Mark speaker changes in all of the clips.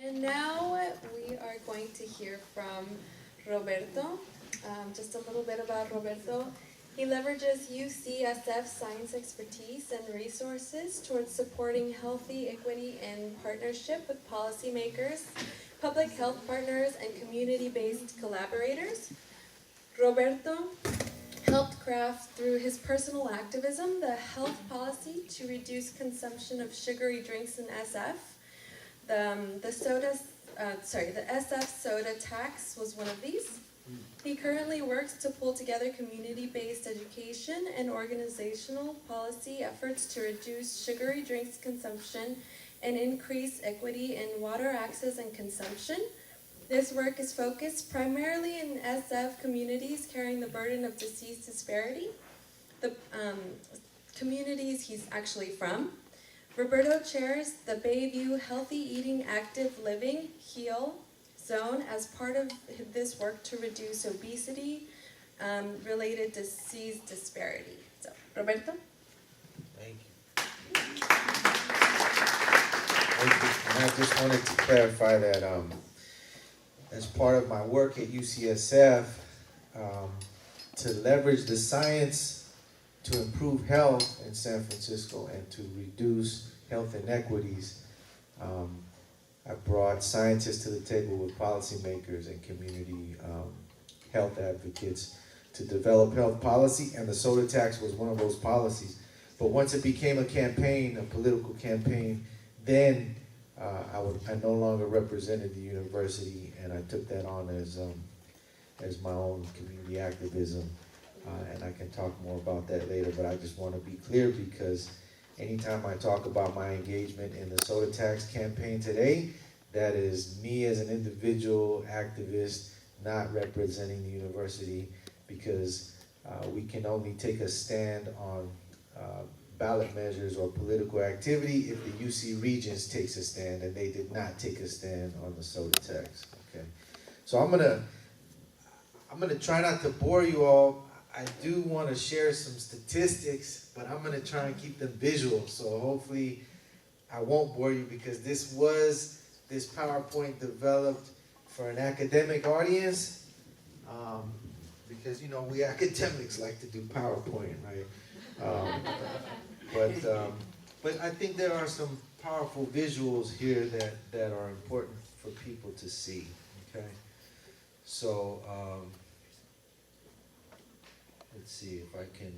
Speaker 1: And now we are going to hear from Roberto. Just a little bit about Roberto. He leverages UCSF science expertise and resources towards supporting healthy equity in partnership with policymakers, public health partners, and community-based collaborators. Roberto helped craft through his personal activism the health policy to reduce consumption of sugary drinks in SF. The SF soda tax was one of these. He currently works to pull together community-based education and organizational policy efforts to reduce sugary drinks consumption and increase equity in water access and consumption. This work is focused primarily in SF communities carrying the burden of disease disparity, the communities he's actually from. Roberto chairs the Bayview Healthy Eating Active Living HEAL zone as part of this work to reduce obesity related disease disparity. So, Roberto?
Speaker 2: Thank you. And I just wanted to clarify that as part of my work at UCSF, to leverage the science to improve health in San Francisco and to reduce health inequities, I brought scientists to the table with policymakers and community health advocates to develop health policy, and the soda tax was one of those policies. But once it became a campaign, a political campaign, then I no longer represented the university, and I took that on as my own community activism. And I can talk more about that later, but I just want to be clear because anytime I talk about my engagement in the soda tax campaign today, that is me as an individual activist not representing the university, because we can only take a stand on ballot measures or political activity if the UC Regents takes a stand, and they did not take a stand on the soda tax. Okay, so I'm gonna try not to bore you all. I do want to share some statistics, but I'm going to try and keep them visual. So hopefully I won't bore you, because this PowerPoint developed for an academic audience. Because, you know, we academics like to do PowerPoint, right? But I think there are some powerful visuals here that are important for people to see, okay? So, let's see if I can,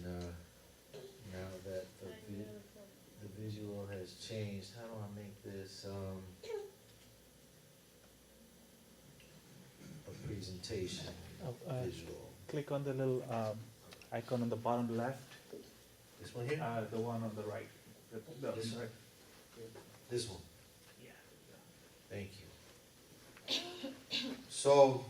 Speaker 2: now that the visual has changed, how do I make this a presentation visual?
Speaker 3: Click on the little icon on the bottom left.
Speaker 2: This one here?
Speaker 3: The one on the right.
Speaker 2: This one? This one?
Speaker 3: Yeah.
Speaker 2: Thank you. So,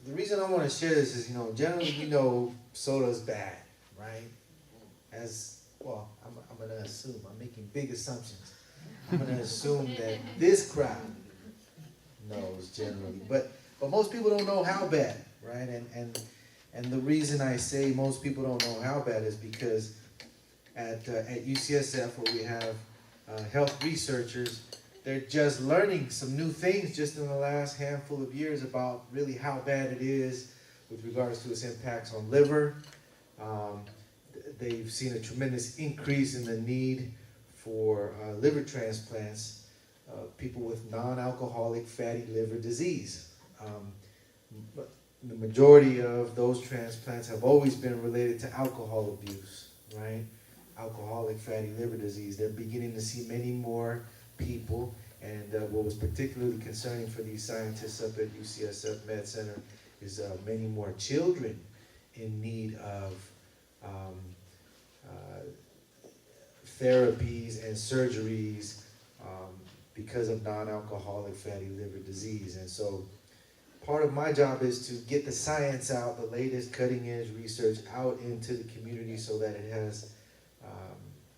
Speaker 2: the reason I want to share this is, you know, generally we know soda's bad, right? As well, I'm going to assume, I'm making big assumptions. I'm going to assume that this crowd knows generally, but most people don't know how bad, right? And the reason I say most people don't know how bad is because at UCSF, where we have health researchers, they're just learning some new things just in the last handful of years about really how bad it is with regards to its impacts on liver. They've seen a tremendous increase in the need for liver transplants, people with non-alcoholic fatty liver disease. But the majority of those transplants have always been related to alcohol abuse, right? Alcoholic fatty liver disease. They're beginning to see many more people, and what was particularly concerning for these scientists up at UCSF Med Center is many more children in need of therapies and surgeries because of non-alcoholic fatty liver disease. And so part of my job is to get the science out, the latest cutting-edge research out into the community so that it has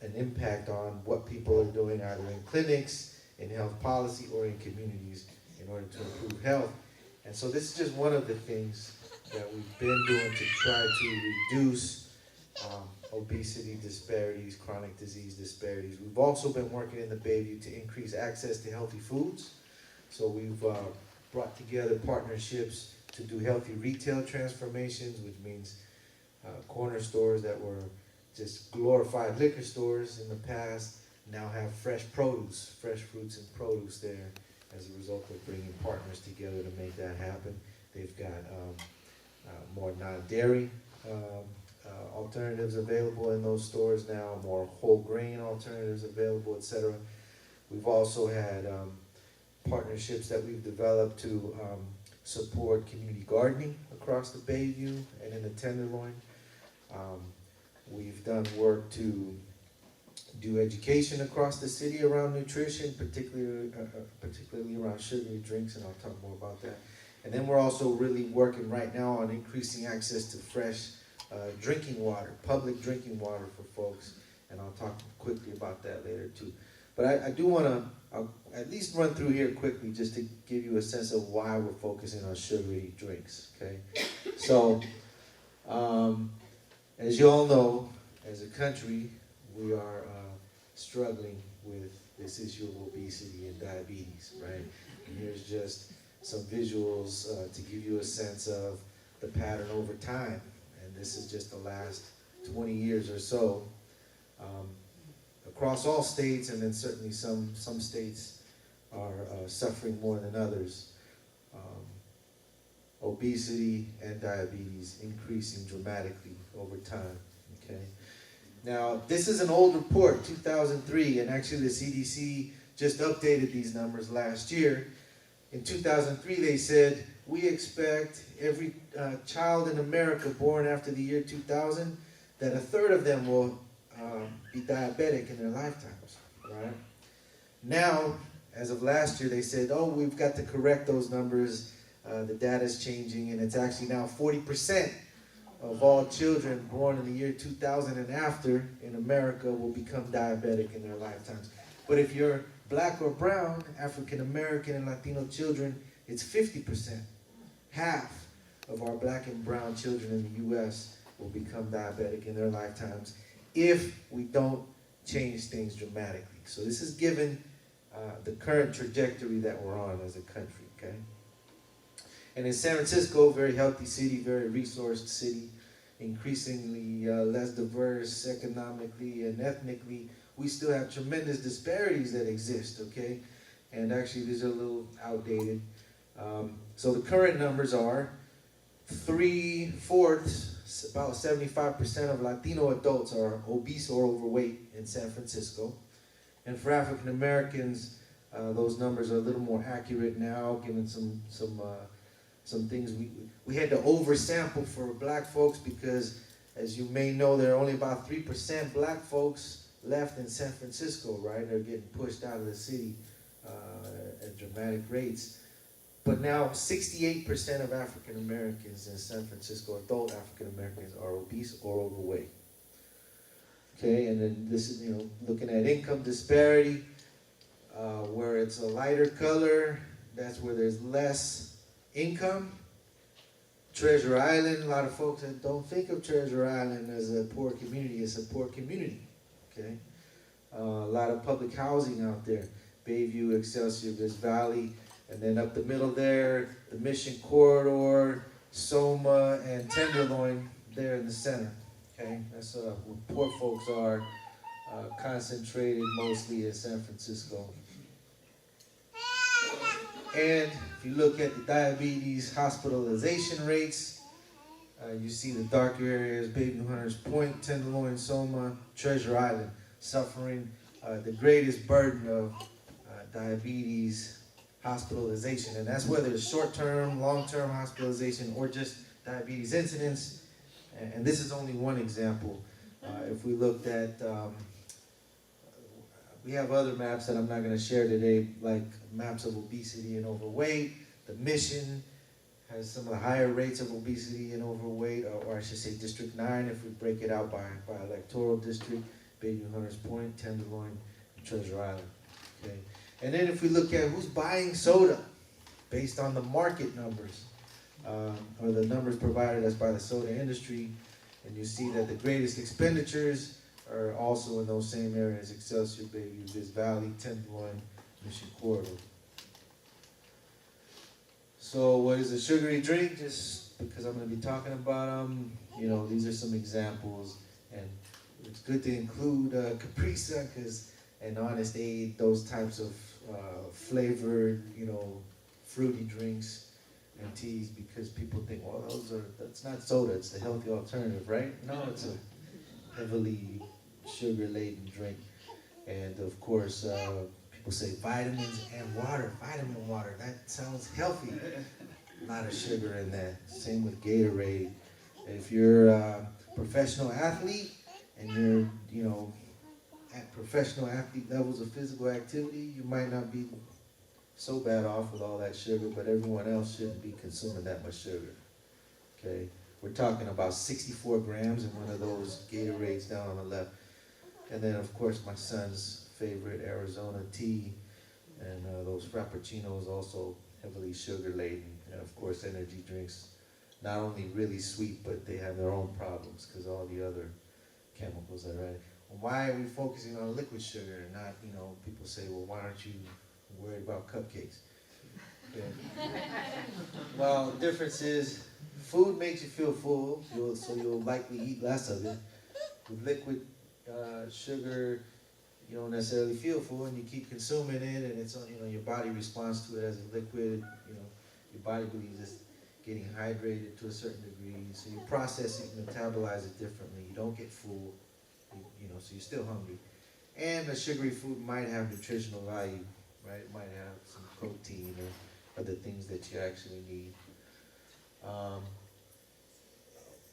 Speaker 2: an impact on what people are doing either in clinics, in health policy, or in communities in order to improve health. And so this is just one of the things that we've been doing to try to reduce obesity disparities, chronic disease disparities. We've also been working in the Bayview to increase access to healthy foods. So we've brought together partnerships to do healthy retail transformations, which means corner stores that were just glorified liquor stores in the past now have fresh produce, fresh fruits and produce there as a result of bringing partners together to make that happen. They've got more non-dairy alternatives available in those stores now, more whole grain alternatives available, etc. We've also had partnerships that we've developed to support community gardening across the Bayview and in the Tenderloin. We've done work to do education across the city around nutrition, particularly around sugary drinks, and I'll talk more about that. And then we're also really working right now on increasing access to fresh drinking water, public drinking water for folks, and I'll talk quickly about that later too. But I do want to at least run through here quickly just to give you a sense of why we're focusing on sugary drinks, okay? So, as you all know, as a country, we are struggling with this issue of obesity and diabetes, right? And here's just some visuals to give you a sense of the pattern over time. And this is just the last 20 years or so. Across all states, and then certainly some states are suffering more than others. Obesity and diabetes increasing dramatically over time, okay? Now, this is an old report, 2003, and actually the CDC just updated these numbers last year. In 2003, they said, we expect every child in America born after the year 2000, that a third of them will be diabetic in their lifetimes, right? Now, as of last year, they said, oh, we've got to correct those numbers. The data's changing, and it's actually now 40% of all children born in the year 2000 and after in America will become diabetic in their lifetimes. But if you're black or brown, African American and Latino children, it's 50%. Half of our black and brown children in the U.S. will become diabetic in their lifetimes if we don't change things dramatically. So this is given the current trajectory that we're on as a country, okay? And in San Francisco, very healthy city, very resourced city, increasingly less diverse economically and ethnically, we still have tremendous disparities that exist, okay? And actually, these are a little outdated. So the current numbers are 3/4, about 75% of Latino adults are obese or overweight in San Francisco. And for African Americans, those numbers are a little more accurate now, given some things. We had to oversample for black folks because, as you may know, there are only about 3% black folks left in San Francisco, right? They're getting pushed out of the city at dramatic rates. But now 68% of African Americans in San Francisco, adult African Americans, are obese or overweight. Okay, and then this is, looking at income disparity, where it's a lighter color, that's where there's less income. Treasure Island, a lot of folks that don't think of Treasure Island as a poor community. It's a poor community, okay? A lot of public housing out there. Bayview, Excelsior, West Valley, and then up the middle there, the Mission Corridor, Soma, and Tenderloin there in the center, okay? That's where poor folks are concentrated mostly in San Francisco. And if you look at the diabetes hospitalization rates, you see the darker areas, Bayview, Hunters Point, Tenderloin, Soma, Treasure Island, suffering the greatest burden of diabetes hospitalization. And that's whether it's short-term, long-term hospitalization, or just diabetes incidence. And this is only one example. If we looked at, we have other maps that I'm not going to share today, like maps of obesity and overweight. The Mission has some of the higher rates of obesity and overweight, or I should say District 9, if we break it out by electoral district, Bayview, Hunters Point, Tenderloin, and Treasure Island. Okay. And then if we look at who's buying soda, based on the market numbers, or the numbers provided us by the soda industry, And you see that the greatest expenditures are also in those same areas: Excelsior, Bayview, Viz Valley, Tenderloin, Mission Corridor. So what is a sugary drink? Just because I'm going to be talking about them, you know, these are some examples. And it's good to include Capri Sun and Honest Aid, those types of flavored, you know, fruity drinks and teas, because people think, well, that's not soda, it's the healthy alternative, right? No, it's a heavily sugar-laden drink. And of course, people say vitamins and water, vitamin water, that sounds healthy. A lot of sugar in that. Same with Gatorade. If you're a professional athlete and you're, you know, at professional athlete levels of physical activity, you might not be so bad off with all that sugar, but everyone else shouldn't be consuming that much sugar. Okay? We're talking about 64 grams in one of those Gatorades down on the left. And then, of course, my son's favorite Arizona tea, and those Frappuccinos also heavily sugar-laden. And, of course, energy drinks, not only really sweet, but they have their own problems because all the other chemicals are added. Why are we focusing on liquid sugar and not, you know, people say, well, why aren't you worried about cupcakes? Okay. Well, the difference is food makes you feel full, so you'll likely eat less of it. With liquid sugar, you don't necessarily feel full, and you keep consuming it, and it's, you know, your body responds to it as a liquid. You know, your body believes it's getting hydrated to a certain degree, so you process it, metabolize it differently. You don't get full, you know, so you're still hungry. And a sugary food might have nutritional value, right? It might have some protein or other things that you actually need.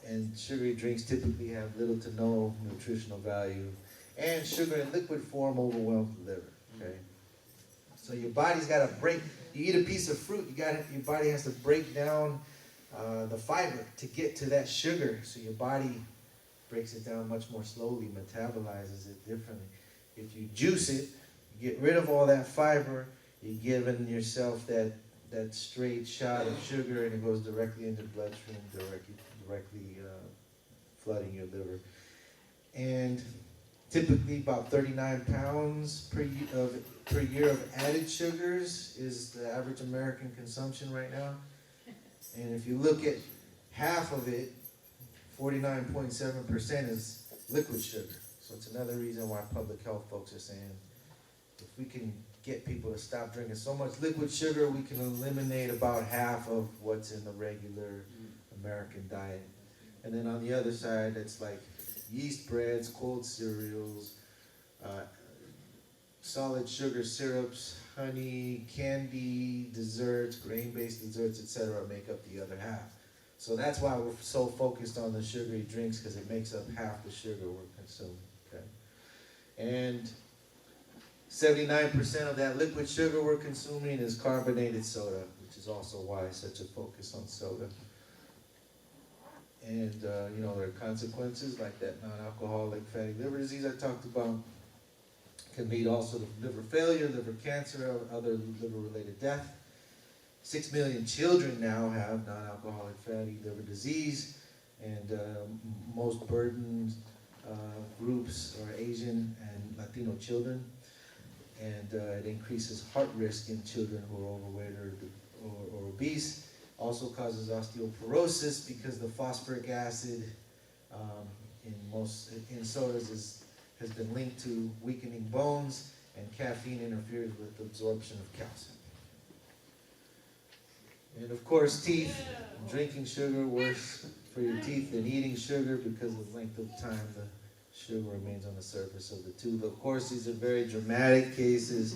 Speaker 2: And sugary drinks typically have little to no nutritional value. And sugar in liquid form overwhelms the liver, okay? So your body's got to break, you eat a piece of fruit, your body has to break down the fiber to get to that sugar. So your body breaks it down much more slowly, metabolizes it differently. If you juice it, you get rid of all that fiber, you're giving yourself that straight shot of sugar, and it goes directly into the bloodstream, directly flooding your liver. And typically about 39 pounds per year of added sugars is the average American consumption right now. And if you look at half of it, 49.7% is liquid sugar. So it's another reason why public health folks are saying, if we can get people to stop drinking so much liquid sugar, we can eliminate about half of what's in the regular American diet. And then on the other side, it's like yeast breads, cold cereals, solid sugar syrups, honey, candy, desserts, grain-based desserts, etc. make up the other half. So that's why we're so focused on the sugary drinks, because it makes up half the sugar we're consuming. Okay? And 79% of that liquid sugar we're consuming is carbonated soda, which is also why such a focus on soda. And, you know, there are consequences like that non-alcoholic fatty liver disease I talked about. Can lead also to liver failure, liver cancer, or other liver-related death. 6 million children now have non-alcoholic fatty liver disease, and most burdened groups are Asian and Latino children. And it increases heart risk in children who are overweight or obese. Also causes osteoporosis because the phosphoric acid in sodas has been linked to weakening bones, and caffeine interferes with the absorption of calcium. And of course, teeth. Drinking sugar worse for your teeth than eating sugar, because of the length of time the sugar remains on the surface of the tooth. Of course, these are very dramatic cases,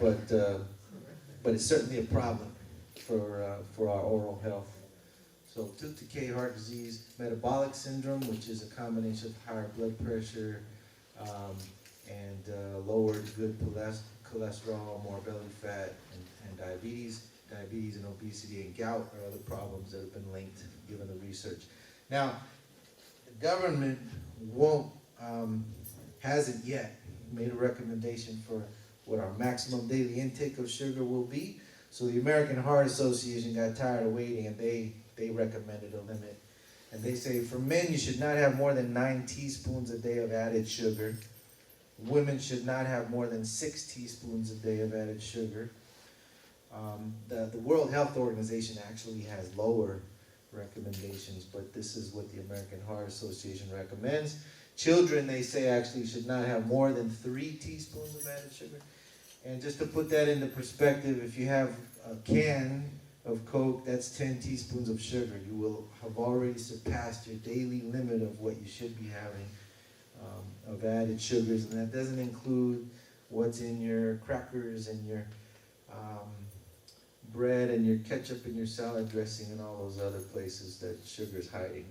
Speaker 2: but it's certainly a problem for our oral health. So tooth decay, heart disease, metabolic syndrome, which is a combination of higher blood pressure and lowered good cholesterol, more belly fat, and diabetes. Diabetes and obesity and gout are other problems that have been linked given the research. Now, the government hasn't yet made a recommendation for what our maximum daily intake of sugar will be. So the American Heart Association got tired of waiting, and they recommended a limit. And they say for men, you should not have more than 9 teaspoons a day of added sugar. Women should not have more than 6 teaspoons a day of added sugar. The World Health Organization actually has lower recommendations, but this is what the American Heart Association recommends. Children, they say, actually should not have more than 3 teaspoons of added sugar. And just to put that into perspective, if you have a can of Coke, that's 10 teaspoons of sugar. You will have already surpassed your daily limit of what you should be having of added sugars, and that doesn't include what's in your crackers and your bread and your ketchup and your salad dressing and all those other places that sugar's hiding.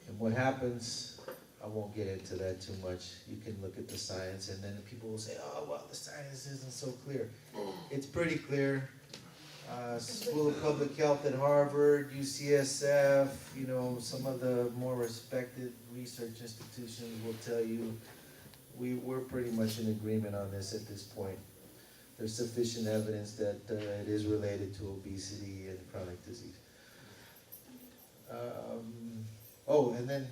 Speaker 2: And what happens, I won't get into that too much. You can look at the science, and then people will say, oh, well, the science isn't so clear. It's pretty clear. School of Public Health at Harvard, UCSF, you know, some of the more respected research institutions will tell you we're pretty much in agreement on this at this point. There's sufficient evidence that it is related to obesity and chronic disease. And then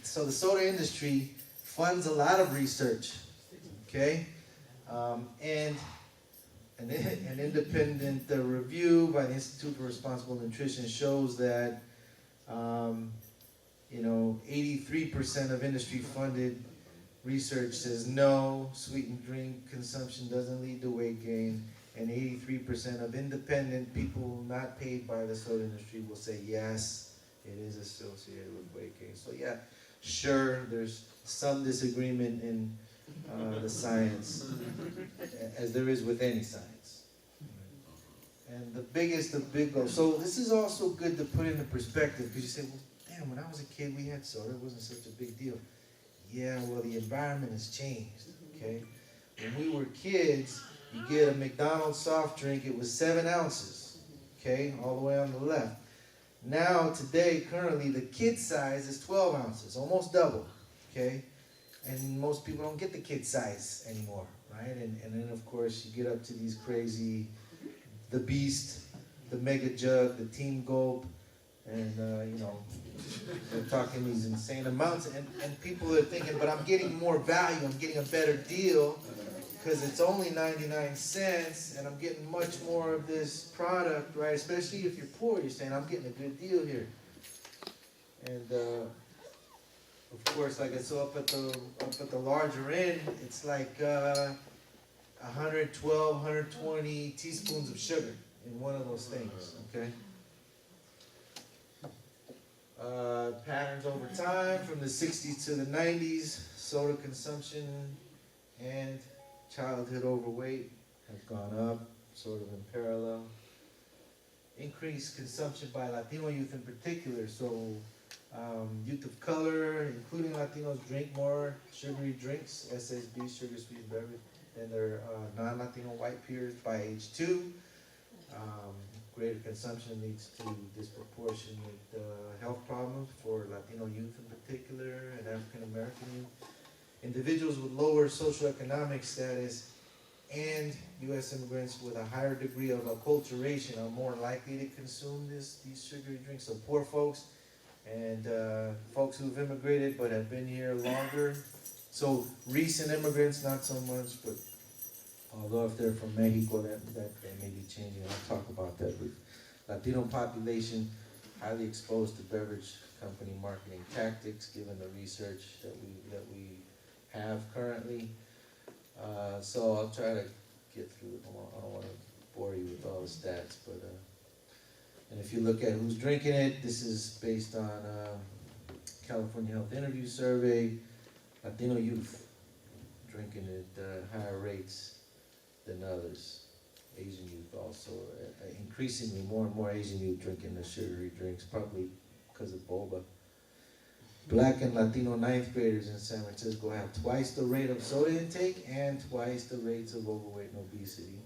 Speaker 2: so the soda industry funds a lot of research, okay? And an independent review by the Institute for Responsible Nutrition shows that 83% of industry-funded research says no, sweetened drink consumption doesn't lead to weight gain, and 83% of independent people not paid by the soda industry will say yes, it is associated with weight gain. So yeah, sure, there's some disagreement in the science, as there is with any science. And the biggest of big goals. So this is also good to put into perspective, because you say, well, damn, when I was a kid, we had soda, it wasn't such a big deal. Yeah, well, the environment has changed, okay? When we were kids, you get a McDonald's soft drink, it was 7 ounces, okay, all the way on the left. Now, today, currently, the kid size is 12 ounces, almost double, okay? And most people don't get the kid size anymore, right? And then, of course, you get up to these crazy, the Beast, the Mega Jug, the Team Gulp, and, they're talking these insane amounts. And people are thinking, but I'm getting more value, I'm getting a better deal, because it's only 99 cents, and I'm getting much more of this product, right? Especially if you're poor, you're saying, I'm getting a good deal here. And, of course, like I saw up at the larger end, it's like 112, 120 teaspoons of sugar in one of those things, okay? Patterns over time, from the 60s to the 90s, soda consumption and childhood overweight have gone up, sort of in parallel. Increased consumption by Latino youth in particular, so youth of color, including Latinos, drink more sugary drinks, SSB, sugar sweetened beverage, than their non-Latino white peers by age 2. Greater consumption leads to disproportionate health problems for Latino youth in particular, and African American youth. Individuals with lower socioeconomic status and U.S. immigrants with a higher degree of acculturation are more likely to consume these sugary drinks. So poor folks and folks who've immigrated but have been here longer. So recent immigrants, not so much, but although if they're from Mexico, that they may be changing. I'll talk about that. With Latino population highly exposed to beverage company marketing tactics, given the research that we have currently. So I'll try to get through it. I don't want to bore you with all the stats, but and if you look at who's drinking it, this is based on California Health Interview Survey. Latino youth drinking it higher rates than others. Asian youth also, increasingly more and more Asian youth drinking the sugary drinks, probably because of boba. Black and Latino 9th graders in San Francisco have twice the rate of soda intake and twice the rates of overweight and obesity.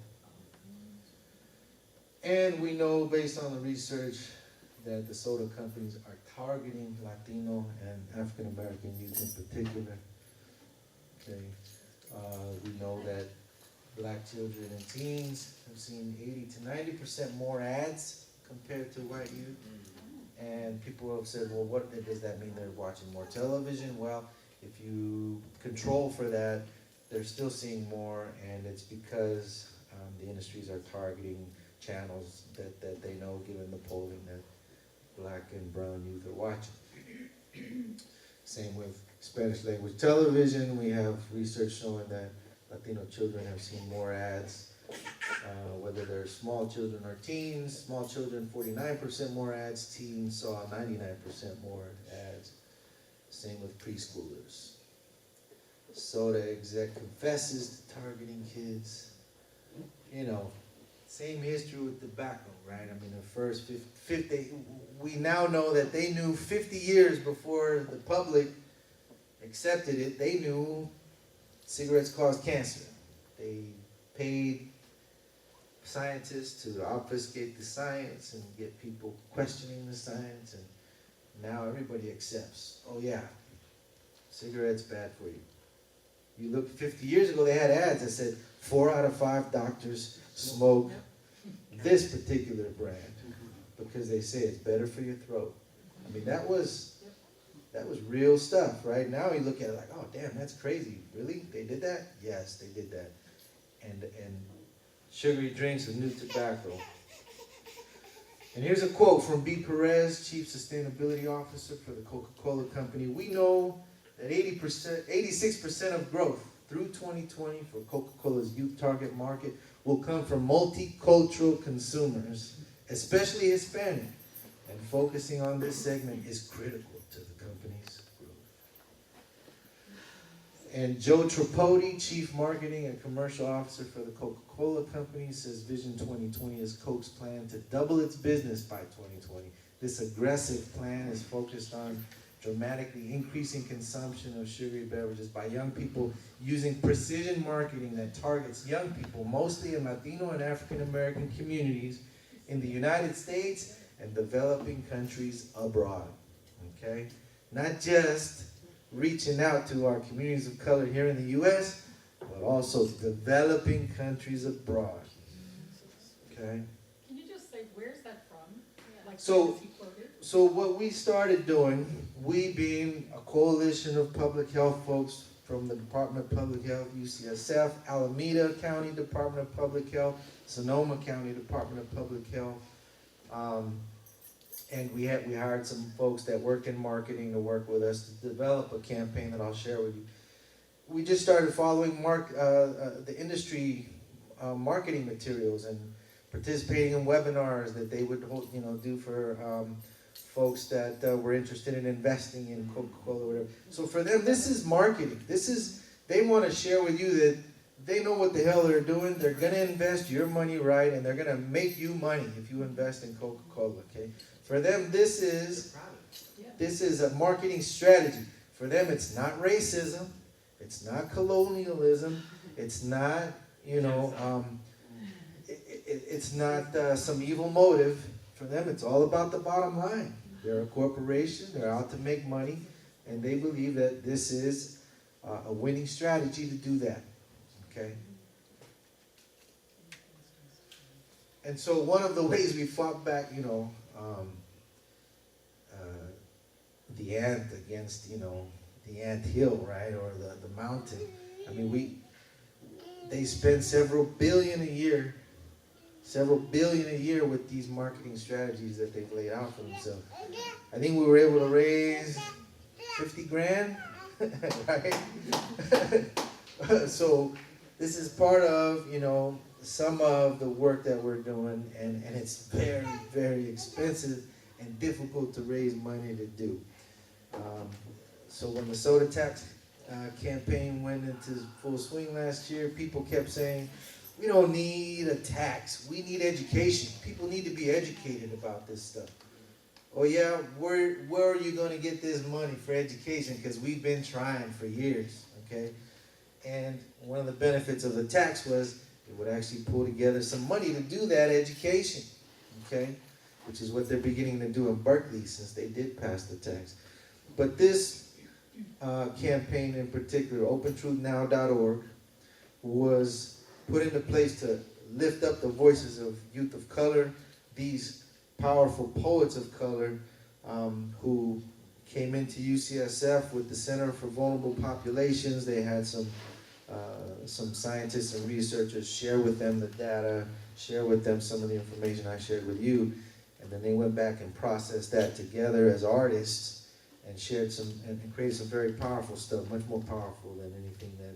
Speaker 2: And we know, based on the research, that the soda companies are targeting Latino and African American youth in particular. Okay, we know that Black children and teens have seen 80 to 90% more ads compared to white youth. And people have said, well, what does that mean? They're watching more television? Well, if you control for that, they're still seeing more, and it's because the industries are targeting channels that they know, given the polling, that black and brown youth are watching. Same with Spanish language television. We have research showing that Latino children have seen more ads, whether they're small children or teens. Small children, 49% more ads. Teens saw 99% more ads. Same with preschoolers. Soda exec confesses to targeting kids. You know, same history with tobacco, right? I mean, the first 50, we now know that they knew 50 years before the public accepted it, they knew cigarettes caused cancer. They paid scientists to obfuscate the science and get people questioning the science, and now everybody accepts, oh yeah, cigarettes bad for you. You look 50 years ago, they had ads that said 4 out of 5 doctors smoke this particular brand because they say it's better for your throat. I mean, that was real stuff, right? Now you look at it like, oh damn, that's crazy. Really? They did that? Yes, they did that. And sugary drinks and new tobacco. And here's a quote from B. Perez, Chief Sustainability Officer for the Coca-Cola Company. We know that 86% of growth through 2020 for Coca-Cola's youth target market will come from multicultural consumers, especially Hispanic. And focusing on this segment is critical to the company's growth. And Joe Tripodi, Chief Marketing and Commercial Officer for the Coca-Cola Company, says Vision 2020 is Coke's plan to double its business by 2020. This aggressive plan is focused on dramatically increasing consumption of sugary beverages by young people using precision marketing that targets young people, mostly in Latino and African American communities in the United States and developing countries abroad. Okay? Not just reaching out to our communities of color here in the U.S., but also developing countries abroad. Okay?
Speaker 4: Can you just say, where's that from? Like,
Speaker 2: So what we started doing, we being a coalition of public health folks from the Department of Public Health, UCSF, Alameda County Department of Public Health, Sonoma County Department of Public Health, and we hired some folks that work in marketing to work with us to develop a campaign that I'll share with you. We just started following the industry marketing materials and participating in webinars that they would do for folks that were interested in investing in Coca-Cola or whatever. So for them, this is marketing. They want to share with you that they know what the hell they're doing. They're going to invest your money right, and they're going to make you money if you invest in Coca-Cola, okay? For them, this is a marketing strategy. For them, it's not racism. It's not colonialism. It's not, it's not some evil motive. For them, it's all about the bottom line. They're a corporation. They're out to make money. And they believe that this is a winning strategy to do that. Okay? And so one of the ways we fought back, the ant against, the ant hill, right? Or the mountain. I mean, they spend several billion a year with these marketing strategies that they've laid out for themselves. I think we were able to raise 50 grand, right? So this is part of, some of the work that we're doing, and it's very, very expensive and difficult to raise money to do. So when the soda tax campaign went into full swing last year, people kept saying, we don't need a tax. We need education. People need to be educated about this stuff. Oh yeah, where are you going to get this money for education? Because we've been trying for years, okay? And one of the benefits of the tax was it would actually pull together some money to do that education, okay? Which is what they're beginning to do in Berkeley since they did pass the tax. But this campaign in particular, OpenTruthNow.org, was put into place to lift up the voices of youth of color, these powerful poets of color who came into UCSF with the Center for Vulnerable Populations. They had some scientists and researchers share with them the data, share with them some of the information I shared with you, and then they went back and processed that together as artists and shared some and created some very powerful stuff, much more powerful than anything that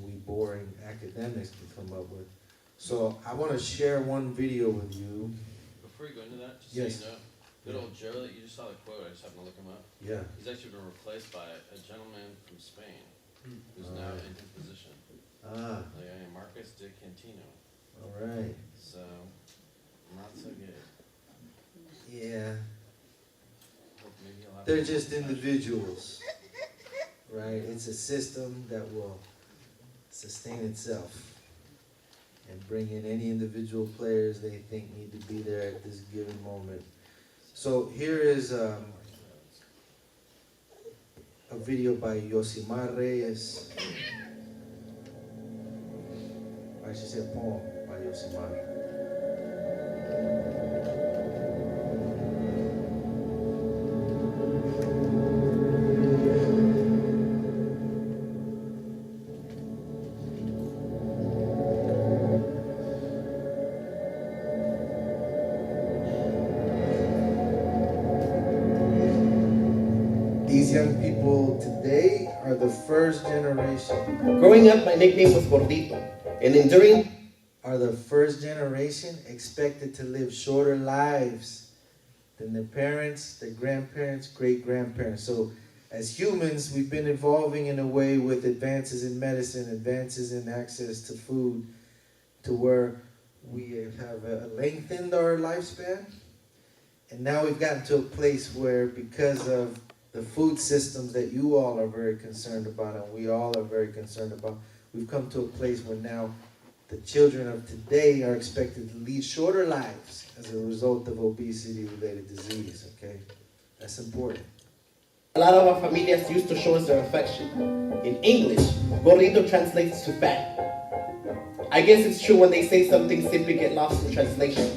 Speaker 2: we boring academics can come up with. So I want to share one video with you.
Speaker 5: Before you go into that, just
Speaker 2: Yes.
Speaker 5: so you know, good old Joe that you just saw the quote, I just happened to look him up.
Speaker 2: Yeah.
Speaker 5: He's actually been replaced by a gentleman from Spain who's now
Speaker 2: Alright.
Speaker 5: in his position.
Speaker 2: Ah,
Speaker 5: A guy named Marcus de Cantino.
Speaker 2: all right.
Speaker 5: So, not so good.
Speaker 2: Yeah.
Speaker 5: Hope maybe he'll have
Speaker 2: They're
Speaker 5: more
Speaker 2: just
Speaker 5: compassion.
Speaker 2: individuals, right? It's a system that will sustain itself and bring in any individual players they think need to be there at this given moment. So here is a video by Yosimar Reyes. I should say a poem by Yosimar. These young people today are the first generation.
Speaker 6: Growing up, my nickname was Gordito, and enduring
Speaker 2: Are the first generation expected to live shorter lives than their parents, their grandparents, great-grandparents. So as humans, we've been evolving in a way with advances in medicine, advances in access to food, to where we have lengthened our lifespan. And now we've gotten to a place where, because of the food systems that you all are very concerned about and we all are very concerned about, we've come to a place where now the children of today are expected to lead shorter lives as a result of obesity-related disease, okay? That's important.
Speaker 6: a lot of our familias used to show us their affection. In English, Gordito translates to fat. I guess it's true when they say something simply get lost in translation.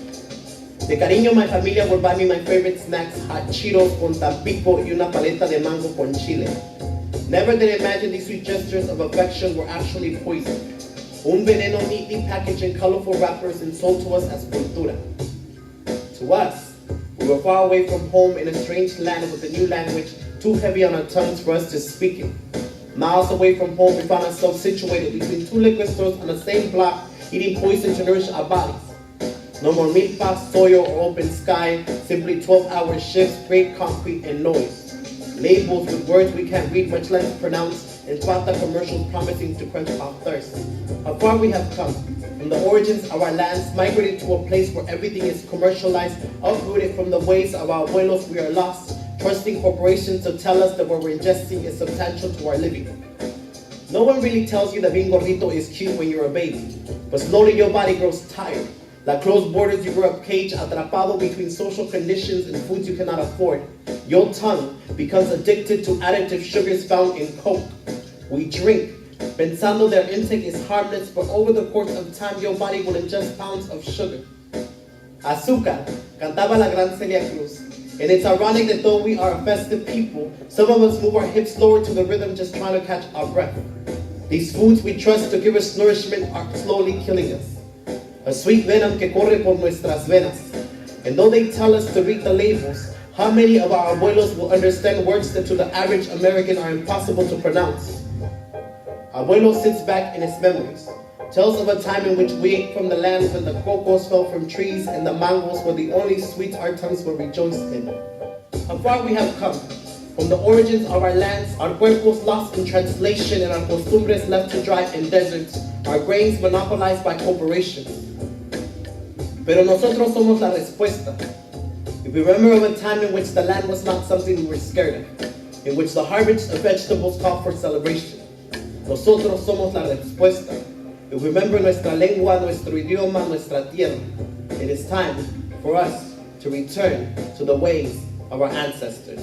Speaker 6: De cariño, my familia would buy me my favorite snacks, hot Cheetos con tampico y una paleta de mango con chile. Never did I imagine these sweet gestures of affection were actually poison. Un veneno neatly packaged in colorful wrappers and sold to us as cultura. To us, we were far away from home in a strange land with a new language too heavy on our tongues for us to speak it. Miles away from home, we found ourselves situated between two liquor stores on the same block, eating poison to nourish our bodies. No more milpa, soil, or open sky, simply 12-hour shifts, great concrete, and noise. Labels with words we can't read, much less pronounce, and Fanta commercials promising to quench our thirst. How far we have come. From the origins of our lands, migrated to a place where everything is commercialized, uprooted from the ways of our abuelos, we are lost, trusting corporations to tell us that what we're ingesting is substantial to our living. No one really tells you that being gordito is cute when you're a baby, but slowly your body grows tired. Like closed borders, you grow up caged, atrapado between social conditions and foods you cannot afford. Your tongue becomes addicted to additive sugars found in Coke. We drink, pensando their intake is harmless, but over the course of time, your body will ingest pounds of sugar. Azúcar, cantaba la gran Celia Cruz. And it's ironic that though we are a festive people, some of us move our hips lower to the rhythm just trying to catch our breath. These foods we trust to give us nourishment are slowly killing us. A sweet venom que corre por nuestras venas. And though they tell us to read the labels, how many of our abuelos will understand words that to the average American are impossible to pronounce? Abuelo sits back in his memories, tells of a time in which we ate from the land when the cocos fell from trees and the mangoes were the only sweets our tongues were rejoiced in. How far we have come. From the origins of our lands, our cuerpos lost in translation and our costumbres left to dry in deserts, our grains monopolized by corporations. Pero nosotros somos la respuesta. If we remember of a time in which the land was not something we were scared of, in which the harvest of vegetables called for celebration. Nosotros somos la respuesta. If we remember nuestra lengua, nuestro idioma, nuestra tierra, it is time for us to return to the ways of our ancestors.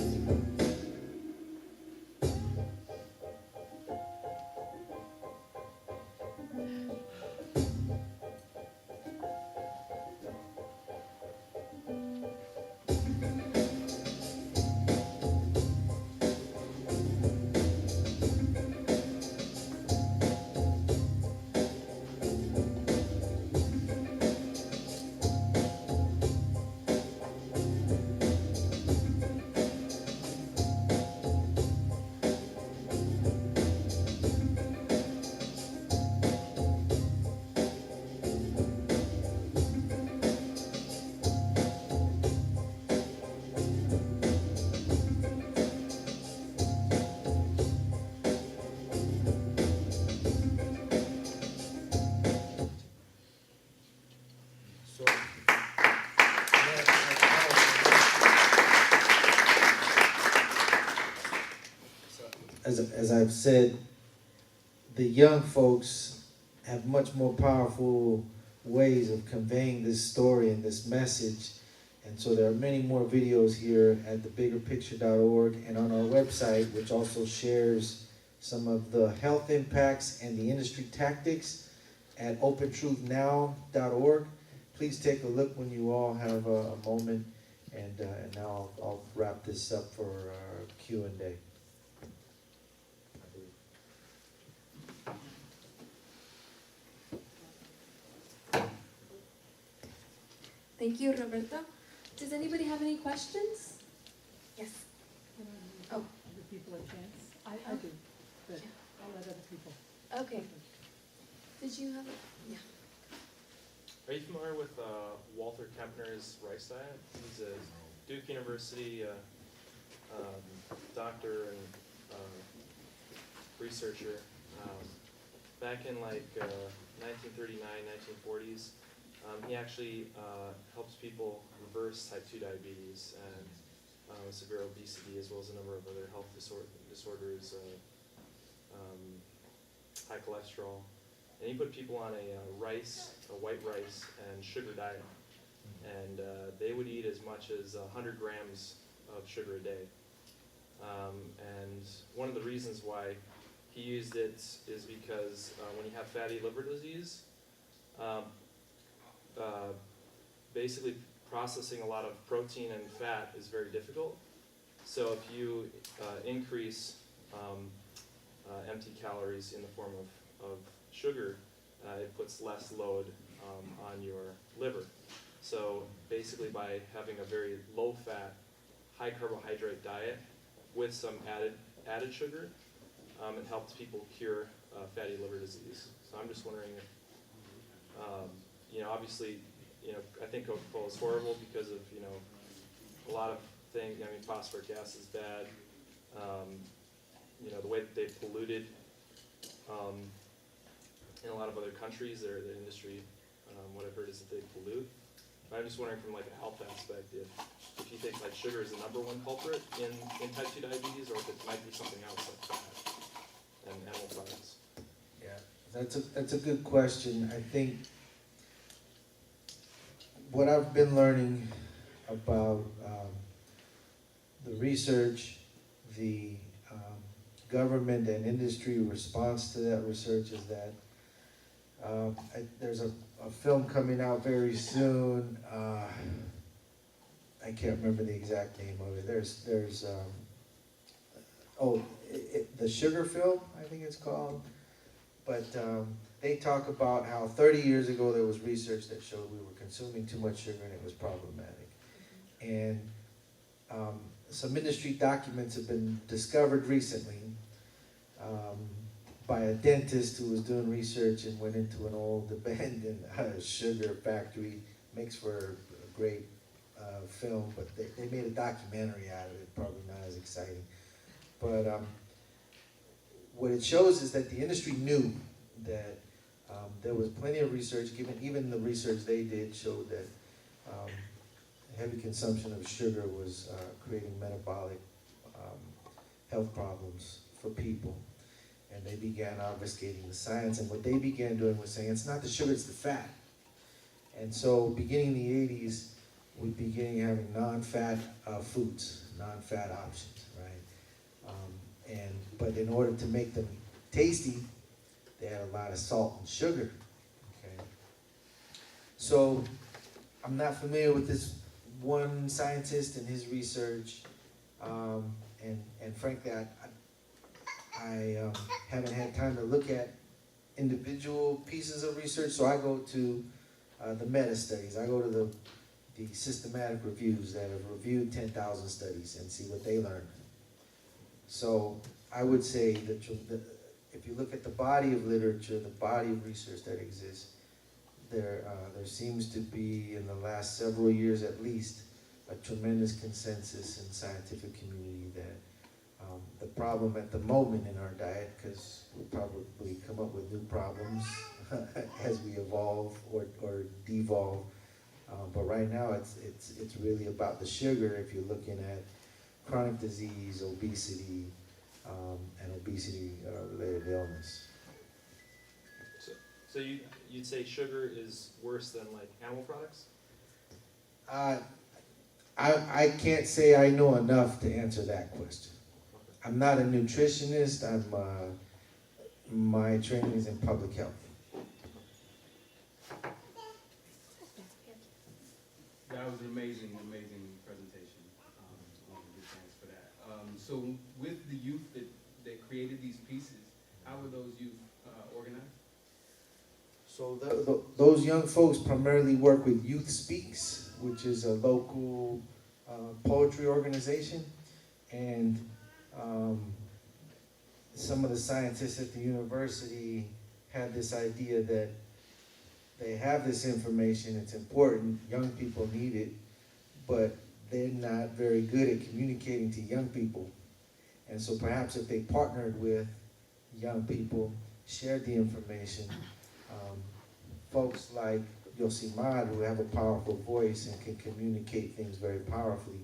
Speaker 2: So, as I've said, the young folks have much more powerful ways of conveying this story and this message. And so there are many more videos here at thebiggerpicture.org and on our website, which also shares some of the health impacts and the industry tactics at opentruthnow.org. Please take a look when you all have a moment, and now I'll wrap this up for our Q&A.
Speaker 1: Thank you, Roberto. Does anybody have any questions? Yes.
Speaker 4: Can I
Speaker 1: Oh.
Speaker 4: give other people a chance? I do, but I'll let other people.
Speaker 1: Okay. Did you have? Yeah.
Speaker 7: Are you familiar with Walter Kempner's rice diet? He's a Duke University doctor and researcher. Back in like 1939, 1940s, he actually helps people reverse type 2 diabetes and severe obesity, as well as a number of other health disorders, high cholesterol. And he put people on a white rice and sugar diet. And they would eat as much as 100 grams of sugar a day. And one of the reasons why he used it is because when you have fatty liver disease, basically processing a lot of protein and fat is very difficult. So if you increase empty calories in the form of sugar, it puts less load on your liver. So basically by having a very low-fat, high-carbohydrate diet with some added sugar, it helps people cure fatty liver disease. So I'm just wondering if, obviously, I think Coca-Cola is horrible because of, a lot of things. I mean, phosphoric acid is bad. The way that they've polluted in a lot of other countries, the industry, what I've heard is that they pollute. But I'm just wondering from like a health aspect, if you think like sugar is the #1 culprit in type 2 diabetes, or if it might be something else like fat and animal products.
Speaker 2: Yeah, that's a good question. I think what I've been learning about the research, the government and industry response to that research is that there's a film coming out very soon. I can't remember the exact name of it. There's the Sugar film, I think it's called. But they talk about how 30 years ago there was research that showed we were consuming too much sugar and it was problematic. And some industry documents have been discovered recently by a dentist who was doing research and went into an old abandoned sugar factory. Makes for a great film, but they made a documentary out of it, probably not as exciting. But what it shows is that the industry knew that there was plenty of research, given even the research they did showed that heavy consumption of sugar was creating metabolic health problems for people. And they began obfuscating the science, and what they began doing was saying, it's not the sugar, it's the fat. And so beginning in the 80s, we began having non-fat foods, non-fat options, right? But in order to make them tasty, they had a lot of salt and sugar, okay? So I'm not familiar with this one scientist and his research, and frankly, I haven't had time to look at individual pieces of research, so I go to the meta-studies. I go to the systematic reviews that have reviewed 10,000 studies and see what they learned. So I would say that if you look at the body of literature, the body of research that exists, there seems to be, in the last several years at least, a tremendous consensus in the scientific community that the problem at the moment in our diet, because we'll probably come up with new problems as we evolve or devolve, But right now, it's really about the sugar if you're looking at chronic disease, obesity, and obesity-related illness.
Speaker 7: So you'd say sugar is worse than like animal products?
Speaker 2: I can't say I know enough to answer that question. I'm not a nutritionist. My training is in public health.
Speaker 8: That was an amazing presentation. I want to give thanks for that. So with the youth that created these pieces, how were those youth organized?
Speaker 2: So those young folks primarily work with Youth Speaks, which is a local poetry organization, and some of the scientists at the university had this idea that they have this information, it's important, young people need it, but they're not very good at communicating to young people. And so perhaps if they partnered with young people, shared the information, folks like Yosimar, who have a powerful voice and can communicate things very powerfully,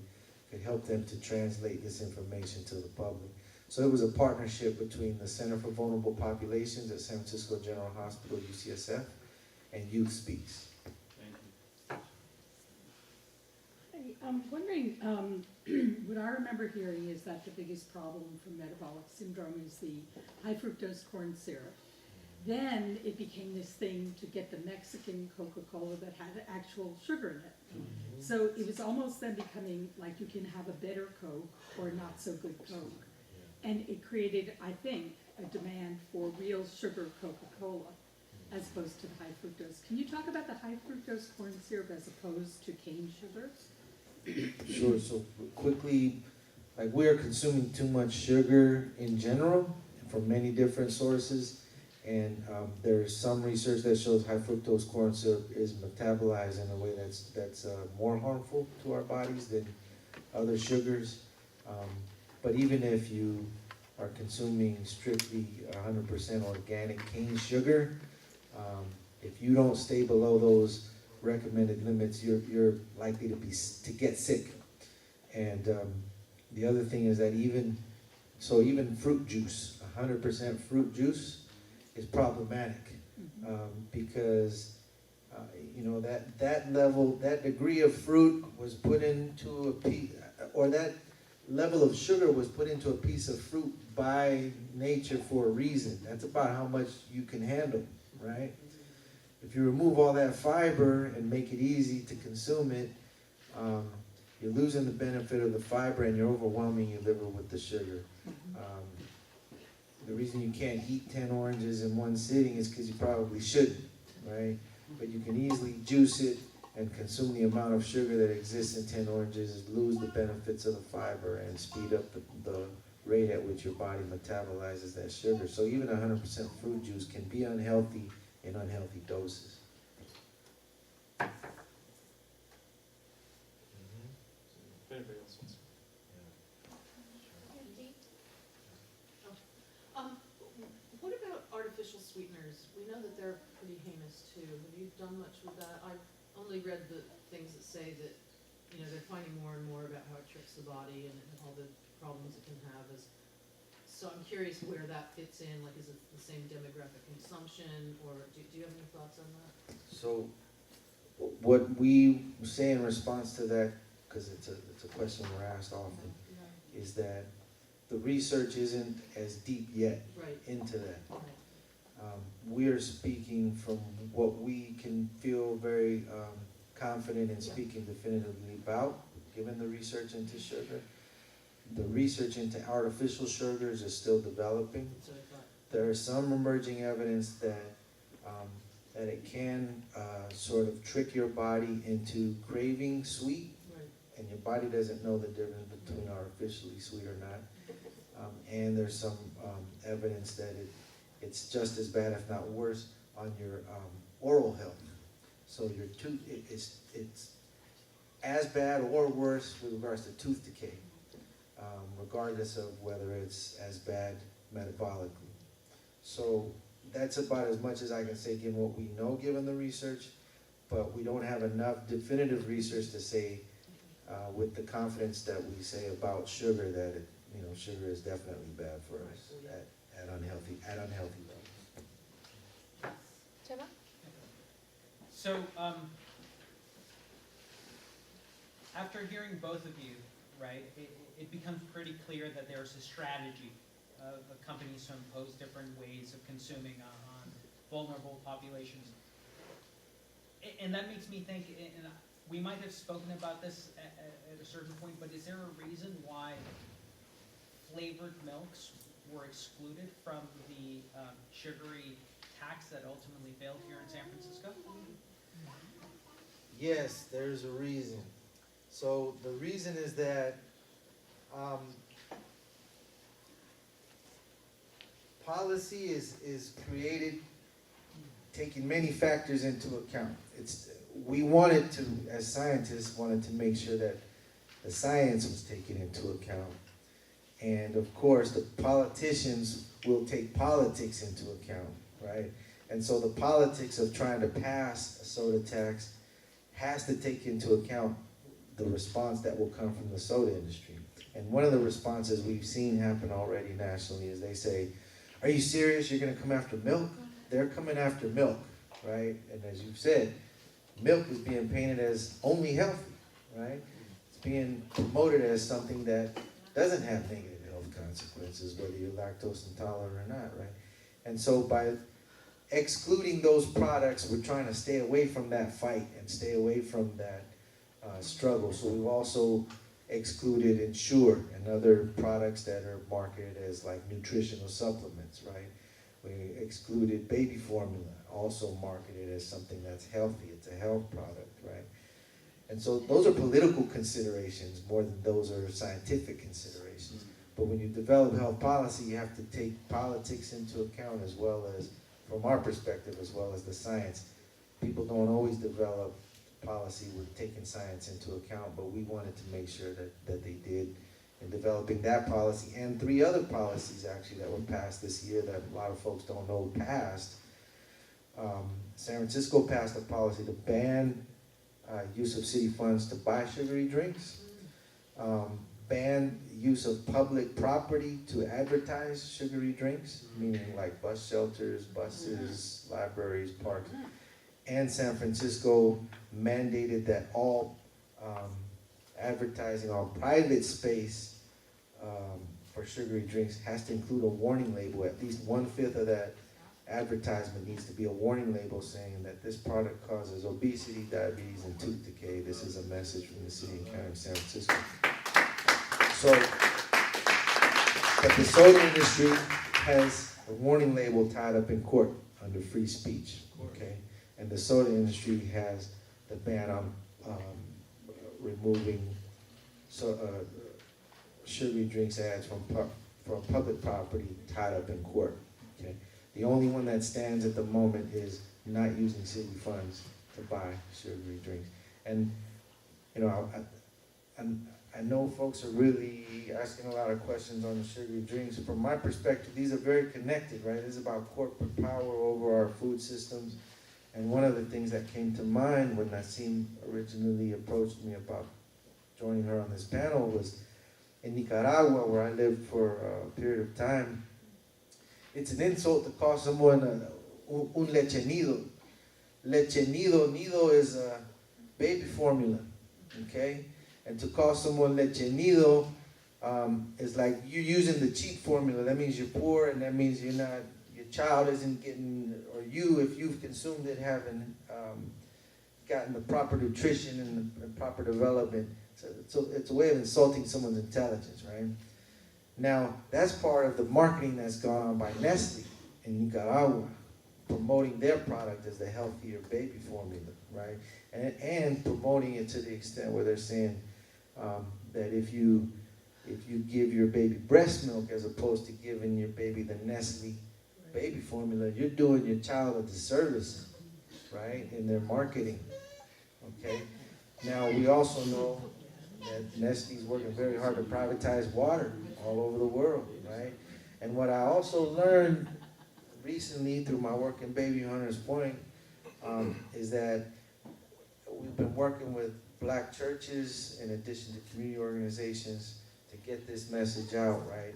Speaker 2: could help them to translate this information to the public. So it was a partnership between the Center for Vulnerable Populations at San Francisco General Hospital, UCSF, and Youth Speaks.
Speaker 8: Thank you.
Speaker 4: I'm wondering, what I remember hearing is that the biggest problem for metabolic syndrome is the high fructose corn syrup. Then it became this thing to get the Mexican Coca-Cola that had actual sugar in it. So it was almost then becoming like you can have a better Coke or not so good Coke. And it created, I think, a demand for real sugar Coca-Cola as opposed to the high fructose. Can you talk about the high fructose corn syrup as opposed to cane sugar?
Speaker 2: Sure, so quickly, like we are consuming too much sugar in general from many different sources. And there's some research that shows high fructose corn syrup is metabolized in a way that's more harmful to our bodies than other sugars. But even if you are consuming strictly 100% organic cane sugar, if you don't stay below those recommended limits, you're likely to get sick. And the other thing is that even fruit juice, 100% fruit juice, is problematic because that degree of fruit was put into a piece, or that level of sugar was put into a piece of fruit by nature for a reason. That's about how much you can handle, right? If you remove all that fiber and make it easy to consume it, you're losing the benefit of the fiber and you're overwhelming your liver with the sugar. The reason you can't eat 10 oranges in one sitting is because you probably shouldn't, right? But you can easily juice it and consume the amount of sugar that exists in 10 oranges, lose the benefits of the fiber, and speed up the rate at which your body metabolizes that sugar. So even 100% fruit juice can be unhealthy in unhealthy doses.
Speaker 7: If anybody else wants.
Speaker 9: What about artificial sweeteners? We know that they're pretty heinous too. Have you done much with that? I've only read the things that say that, they're finding more and more about how it tricks the body and all the problems it can have. So I'm curious where that fits in. Like, is it the same demographic consumption, or do you have any thoughts on that?
Speaker 2: So what we say in response to that, because it's a question we're asked often, is that the research isn't as deep yet into that. We are speaking from what we can feel very confident in speaking definitively about, given the research into sugar. The research into artificial sugars is still developing. There is some emerging evidence that it can sort of trick your body into craving sweet, and your body doesn't know the difference between artificially sweet or not. And there's some evidence that it's just as bad, if not worse, on your oral health. So your tooth, it's as bad or worse with regards to tooth decay, regardless of whether it's as bad metabolically. So that's about as much as I can say given what we know, given the research. but we don't have enough definitive research to say with the confidence that we say about sugar that it, sugar is definitely bad for us at unhealthy levels.
Speaker 1: Gemma?
Speaker 10: So, after hearing both of you, right, it becomes pretty clear that there's a strategy of companies to impose different ways of consuming on vulnerable populations. And that makes me think, and we might have spoken about this at a certain point, but is there a reason why flavored milks were excluded from the sugary tax that ultimately failed here in San Francisco?
Speaker 2: Yes, there's a reason. So the reason is that policy is created taking many factors into account. We wanted to, as scientists, wanted to make sure that the science was taken into account. And of course, the politicians will take politics into account, right? And so the politics of trying to pass a soda tax has to take into account the response that will come from the soda industry. And one of the responses we've seen happen already nationally is they say, are you serious? You're going to come after milk? They're coming after milk, right? And as you've said, milk is being painted as only healthy, right? It's being promoted as something that doesn't have negative health consequences, whether you're lactose intolerant or not, right? And so by excluding those products, we're trying to stay away from that fight and stay away from that struggle. So we've also excluded Ensure and other products that are marketed as like nutritional supplements, right? We excluded baby formula, also marketed as something that's healthy. It's a health product, right? And so those are political considerations more than those are scientific considerations. But when you develop health policy, you have to take politics into account as well as, from our perspective, as well as the science. People don't always develop policy with taking science into account, but we wanted to make sure that they did in developing that policy and 3 other policies actually that were passed this year that a lot of folks don't know passed. San Francisco passed a policy to ban use of city funds to buy sugary drinks, ban use of public property to advertise sugary drinks, meaning like bus shelters, buses, libraries, parks. And San Francisco mandated that all advertising on private space for sugary drinks has to include a warning label. At least 1/5 of that advertisement needs to be a warning label saying that this product causes obesity, diabetes, and tooth decay. This is a message from the city and county of San Francisco. So, but the soda industry has a warning label tied up in court under free speech, okay? And the soda industry has the ban on removing sugary drinks ads from public property tied up in court. Okay, the only one that stands at the moment is not using city funds to buy sugary drinks. And I know folks are really asking a lot of questions on the sugary drinks. From my perspective, these are very connected, right? This is about corporate power over our food systems. And one of the things that came to mind when Nassim originally approached me about joining her on this panel was in Nicaragua, where I lived for a period of time. It's an insult to call someone un leche nido. Leche nido is a baby formula, okay? And to call someone leche nido is like you're using the cheap formula. That means you're poor, and that means your child isn't getting, or if you've consumed it, haven't gotten the proper nutrition and the proper development. So it's a way of insulting someone's intelligence, right? Now, that's part of the marketing that's gone on by Nestle in Nicaragua, promoting their product as the healthier baby formula, right? And promoting it to the extent where they're saying that if you give your baby breast milk as opposed to giving your baby the Nestle baby formula, you're doing your child a disservice, right, in their marketing, okay? Now, we also know that Nestle's working very hard to privatize water all over the world, right? And what I also learned recently through my work in Baby Hunters Point is that been working with black churches in addition to community organizations to get this message out, right?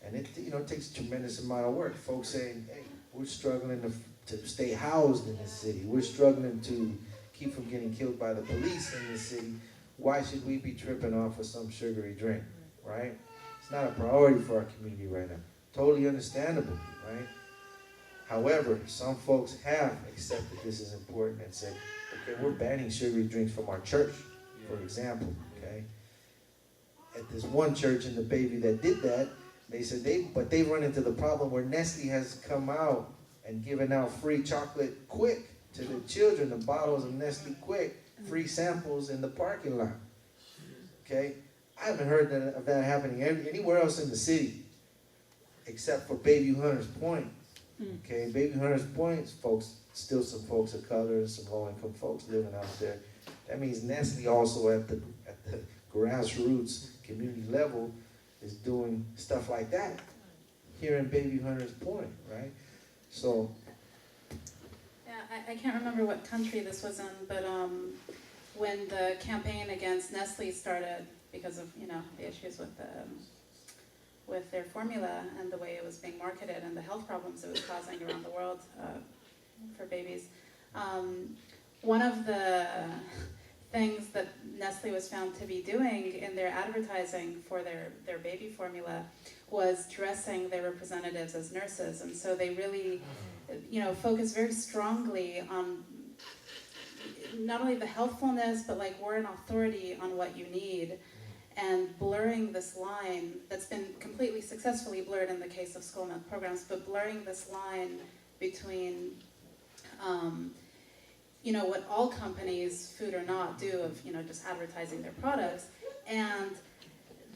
Speaker 2: And it, you know, it takes a tremendous amount of work. Folks saying, hey, we're struggling to stay housed in this city. We're struggling to keep from getting killed by the police in this city. Why should we be tripping off of some sugary drink, right? It's not a priority for our community right now. Totally understandable, right? However, some folks have accepted this is important and said, okay, we're banning sugary drinks from our church, for example, okay? At this one church in the Bayview that did that, they said but they run into the problem where Nestle has come out and given out free chocolate quick to the children, the bottles of Nestle Quick, free samples in the parking lot, okay? I haven't heard of that happening anywhere else in the city except for Bayview Hunters Point. Okay, Bayview Hunters Point, folks, still some folks of color and some low-income folks living out there. That means Nestle also at the grassroots community level is doing stuff like that here in Bayview Hunters Point, right? So,
Speaker 11: yeah, I can't remember what country this was in, but when the campaign against Nestle started because of, you know, the issues with their formula and the way it was being marketed and the health problems it was causing around the world for babies. One of the things that Nestle was found to be doing in their advertising for their baby formula was dressing their representatives as nurses. And so they really, you know, focus very strongly on not only the healthfulness, but like we're an authority on what you need. And blurring this line that's been completely successfully blurred in the case of school milk programs, but blurring this line between, you know, what all companies, food or not, do of, you know, just advertising their products, and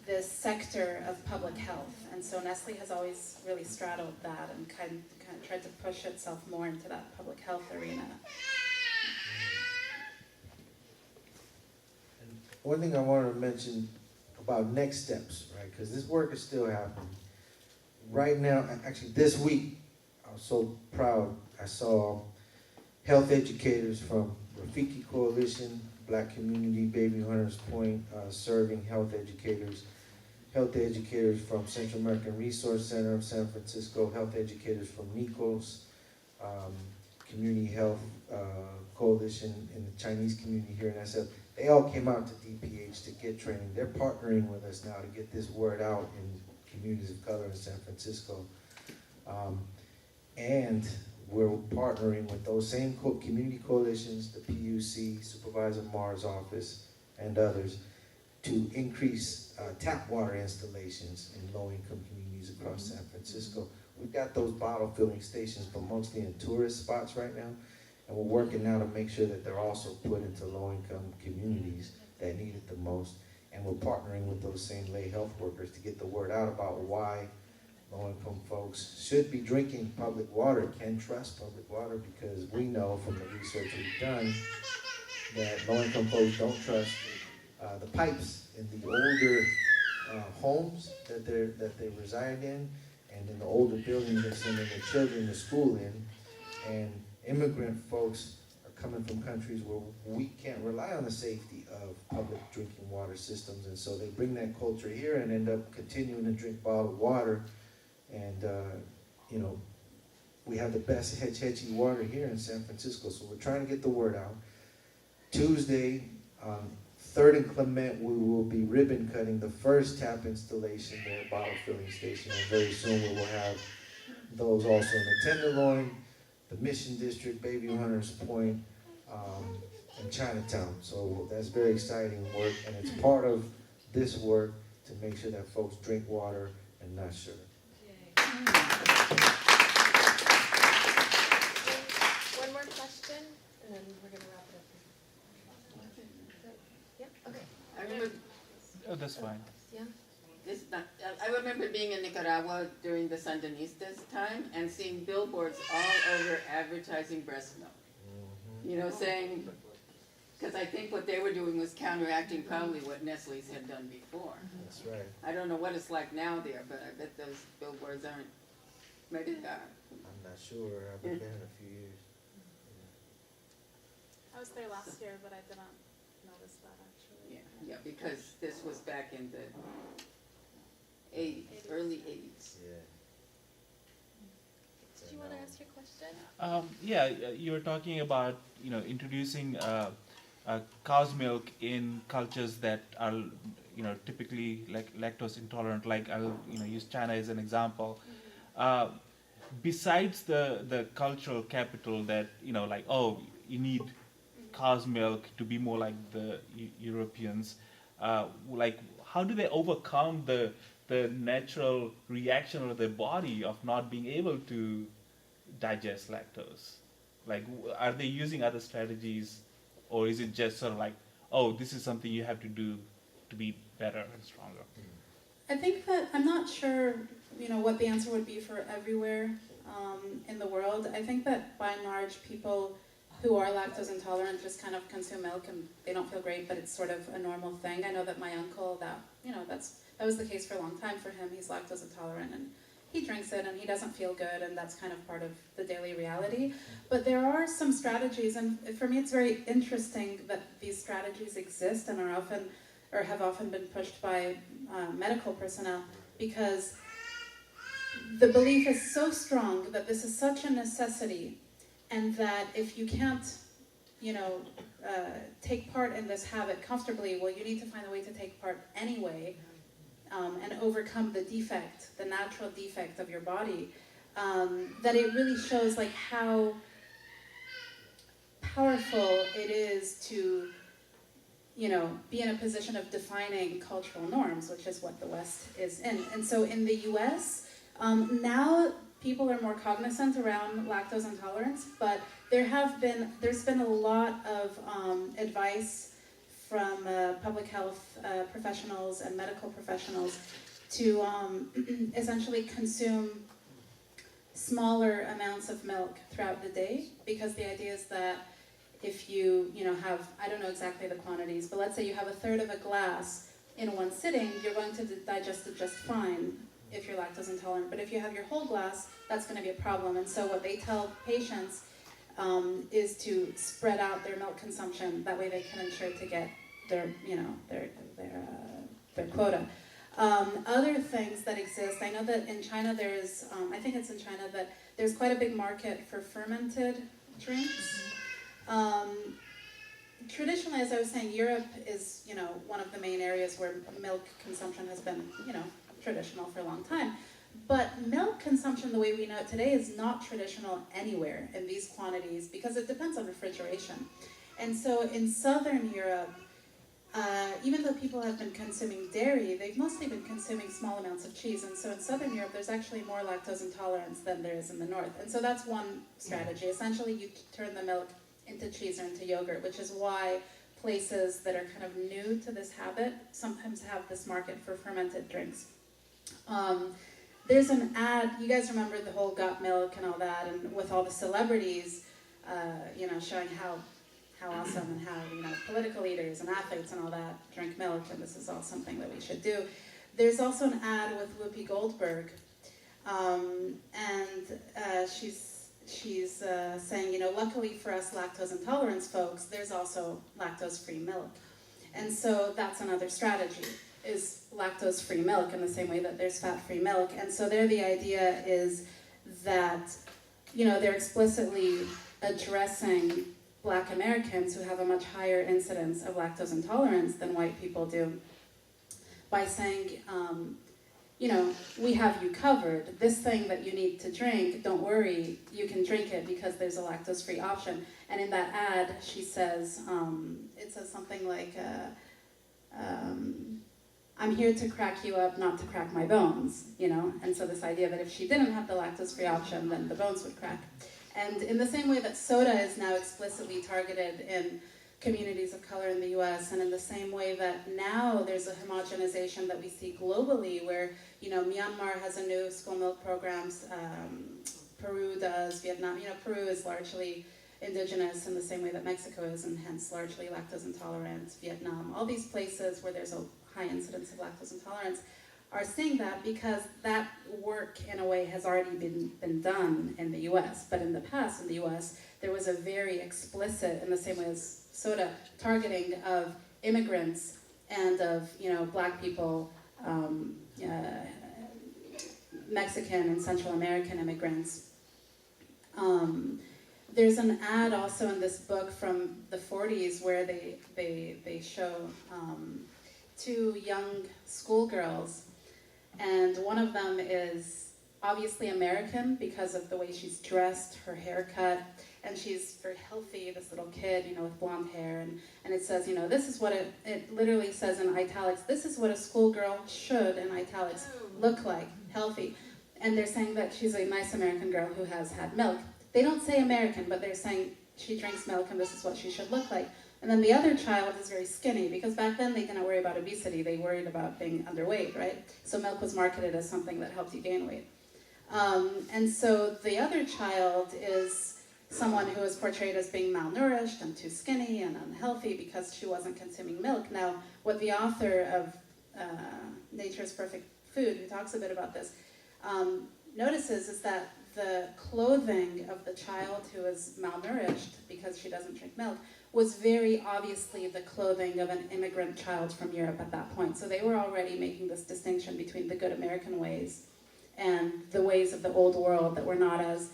Speaker 11: this sector of public health. And so Nestle has always really straddled that and kind of tried to push itself more into that public health arena.
Speaker 2: one thing I wanted to mention about next steps, right? Because this work is still happening. Right now, actually this week, I was so proud. I saw health educators from Rafiki Coalition, Black Community, Baby Hunters Point, serving health educators from Central American Resource Center of San Francisco, health educators from NICOS, Community Health Coalition in the Chinese community here in SF. They all came out to DPH to get training. They're partnering with us now to get this word out in communities of color in San Francisco. And we're partnering with those same community coalitions, the PUC, Supervisor Marr's office, and others, to increase tap water installations in low-income communities across San Francisco. We've got those bottle filling stations, but mostly in tourist spots right now. And we're working now to make sure that they're also put into low-income communities that need it the most. And we're partnering with those same lay health workers to get the word out about why low-income folks should be drinking public water, can trust public water, because we know from the research we've done that low-income folks don't trust the pipes in the older homes that they reside in, and in the older buildings they're sending their children to school in. And immigrant folks are coming from countries where we can't rely on the safety of public drinking water systems, and so they bring that culture here and end up continuing to drink bottled water. And you know, we have the best hetchy water here in San Francisco, so we're trying to get the word out. Tuesday, 3rd and Clement, we will be ribbon cutting the first tap installation there, bottle filling station, and very soon we will have those also in the Tenderloin, the Mission District, Baby Hunters Point, and Chinatown. So that's very exciting work, and it's part of this work to make sure that folks drink water and not sugar.
Speaker 1: One more question, and then we're gonna wrap it up. Yeah, okay.
Speaker 12: I remember,
Speaker 3: Oh, that's fine.
Speaker 1: Yeah.
Speaker 12: I remember being in Nicaragua during the Sandinistas time and seeing billboards all over advertising breast milk. You know, saying, because I think what they were doing was counteracting probably what Nestle's had done before.
Speaker 2: That's right.
Speaker 12: I don't know what it's like now there, but I bet those billboards aren't, maybe they are.
Speaker 2: I'm not sure. I haven't been in a few years.
Speaker 11: I was there last year, but I didn't notice that actually.
Speaker 12: Yeah, because this was back in the 80s, early 80s.
Speaker 1: Did you want to ask your question?
Speaker 3: You were talking about introducing cow's milk in cultures that are typically like lactose intolerant. Like I'll use China as an example. Besides the cultural capital that like you need cow's milk to be more like the Europeans, like how do they overcome the natural reaction of their body of not being able to digest lactose? Like, are they using other strategies, or is it just sort of like, oh, this is something you have to do to be better and stronger?
Speaker 11: I think that I'm not sure, what the answer would be for everywhere in the world. I think that by and large, people who are lactose intolerant just kind of consume milk and they don't feel great, but it's sort of a normal thing. I know that my uncle, that was the case for a long time for him. He's lactose intolerant and he drinks it and he doesn't feel good, and that's kind of part of the daily reality. But there are some strategies, and for me it's very interesting that these strategies exist and have often been pushed by medical personnel, because the belief is so strong that this is such a necessity, and that if you can't, take part in this habit comfortably, well, you need to find a way to take part anyway, and overcome the natural defect of your body, that it really shows like how powerful it is to, be in a position of defining cultural norms, which is what the West is in. And so in the US, now people are more cognizant around lactose intolerance, but there's been a lot of advice from public health professionals and medical professionals to essentially consume smaller amounts of milk throughout the day, because the idea is that if you have, I don't know exactly the quantities, but let's say you have a third of a glass in one sitting, you're going to digest it just fine if you're lactose intolerant. But if you have your whole glass, that's going to be a problem. And so what they tell patients is to spread out their milk consumption. That way they can ensure to get their quota. Other things that exist, I know that in China there's, I think it's in China that there's quite a big market for fermented drinks. Traditionally, as I was saying, Europe is, one of the main areas where milk consumption has been, traditional for a long time. But milk consumption, the way we know it today, is not traditional anywhere in these quantities, because it depends on refrigeration. And so in Southern Europe, even though people have been consuming dairy, they've mostly been consuming small amounts of cheese. And so in Southern Europe, there's actually more lactose intolerance than there is in the North. And so that's one strategy. Essentially, you turn the milk into cheese or into yogurt, which is why places that are kind of new to this habit sometimes have this market for fermented drinks. There's an ad, you guys remember the whole Got Milk and all that, and with all the celebrities, showing how awesome and how, political leaders and athletes and all that drink milk, and this is all something that we should do. There's also an ad with Whoopi Goldberg, and she's saying, luckily for us lactose intolerance folks, there's also lactose-free milk. And so that's another strategy, is lactose-free milk in the same way that there's fat-free milk. And so there the idea is that, they're explicitly addressing Black Americans who have a much higher incidence of lactose intolerance than white people do by saying, we have you covered. This thing that you need to drink, don't worry, you can drink it because there's a lactose-free option. And in that ad, she says, it says something like, I'm here to crack you up, not to crack my bones, And so this idea that if she didn't have the lactose-free option, then the bones would crack. And in the same way that soda is now explicitly targeted in communities of color in the US, and in the same way that now there's a homogenization that we see globally, where, Myanmar has a new school milk programs, Peru does, Vietnam, Peru is largely indigenous in the same way that Mexico is, and hence largely lactose intolerant, Vietnam, all these places where there's a high incidence of lactose intolerance are saying that because that work, in a way, has already been done in the US. But in the past, in the US, there was a very explicit, in the same way as soda, targeting of immigrants and of, Black people, Mexican and Central American immigrants. There's an ad also in this book from the 40s where they show two young schoolgirls, and one of them is obviously American because of the way she's dressed, her haircut, and she's very healthy, this little kid, with blonde hair, and it says, this is what it literally says in italics, this is what a schoolgirl should, in italics, look like, healthy. And they're saying that she's a nice American girl who has had milk. They don't say American, but they're saying she drinks milk and this is what she should look like. And then the other child is very skinny, because back then they didn't worry about obesity, they worried about being underweight, right? So milk was marketed as something that helps you gain weight. And so the other child is someone who is portrayed as being malnourished and too skinny and unhealthy because she wasn't consuming milk. Now, what the author of Nature's Perfect Food, who talks a bit about this, notices is that the clothing of the child who is malnourished because she doesn't drink milk was very obviously the clothing of an immigrant child from Europe at that point. So they were already making this distinction between the good American ways and the ways of the old world that were not as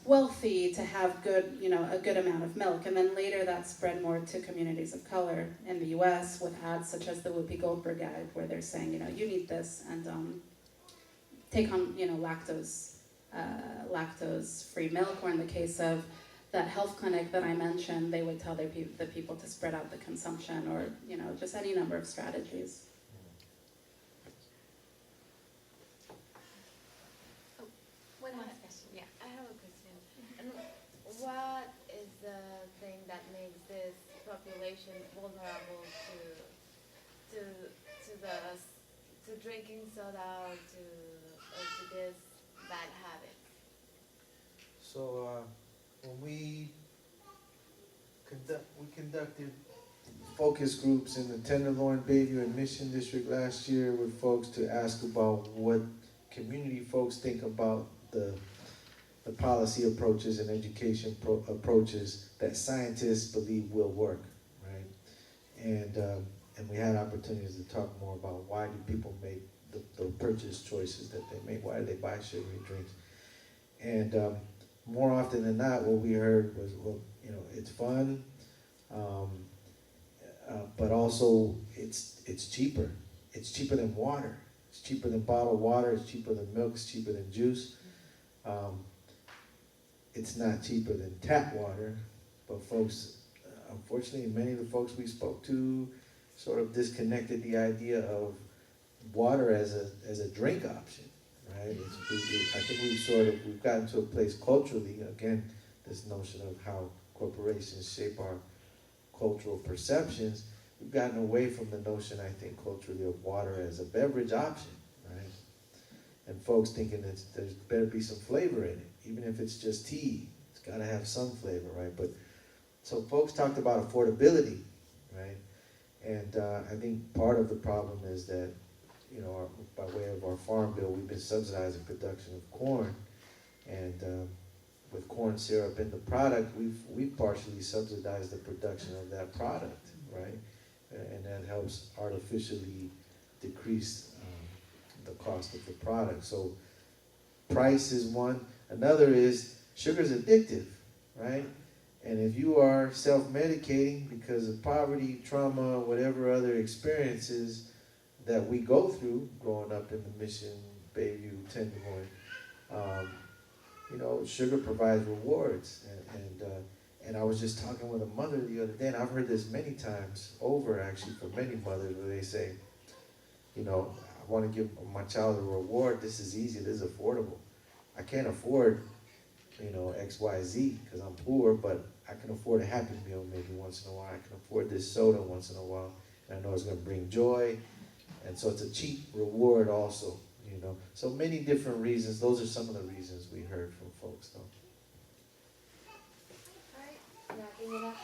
Speaker 11: wealthy to have good, a good amount of milk. And then later that spread more to communities of color in the US with ads such as the Whoopi Goldberg ad, where they're saying, you need this, and take on, lactose-free milk, or in the case of that health clinic that I mentioned, they would tell the people to spread out the consumption, or, just any number of strategies.
Speaker 13: One last question. Yeah, I have a question. And what is the thing that makes this population vulnerable to drinking soda, or to this bad habit?
Speaker 2: So when we conducted focus groups in the Tenderloin, Bayview, and Mission District last year with folks to ask about what community folks think about the policy approaches and education approaches that scientists believe will work, right? And we had opportunities to talk more about why do people make the purchase choices that they make, why do they buy sugary drinks? And more often than not, what we heard was, well, it's fun, but also it's cheaper. It's cheaper than water. It's cheaper than bottled water. It's cheaper than milk. It's cheaper than juice. It's not cheaper than tap water, but folks, unfortunately, many of the folks we spoke to sort of disconnected the idea of water as a drink option, right? I think we've gotten to a place culturally, again, this notion of how corporations shape our cultural perceptions. We've gotten away from the notion, I think, culturally, of water as a beverage option, right? And folks thinking that there's better be some flavor in it, even if it's just tea. It's got to have some flavor, right? But so folks talked about affordability, right? And I think part of the problem is that, by way of our farm bill, we've been subsidizing production of corn, and with corn syrup in the product, we've partially subsidized the production of that product, right? And that helps artificially decrease the cost of the product. So price is one. Another is sugar's addictive, right? And if you are self-medicating because of poverty, trauma, whatever other experiences that we go through growing up in the Mission, Bayview, Tenderloin, sugar provides rewards. And I was just talking with a mother the other day, and I've heard this many times over, actually, from many mothers, where they say, I want to give my child a reward. This is easy. This is affordable. I can't afford, X, Y, Z because I'm poor, but I can afford a Happy Meal maybe once in a while. I can afford this soda once in a while, and I know it's going to bring joy. And so it's a cheap reward also, So many different reasons. Those are some of the reasons we heard from folks, though.
Speaker 13: All right, wrapping it up.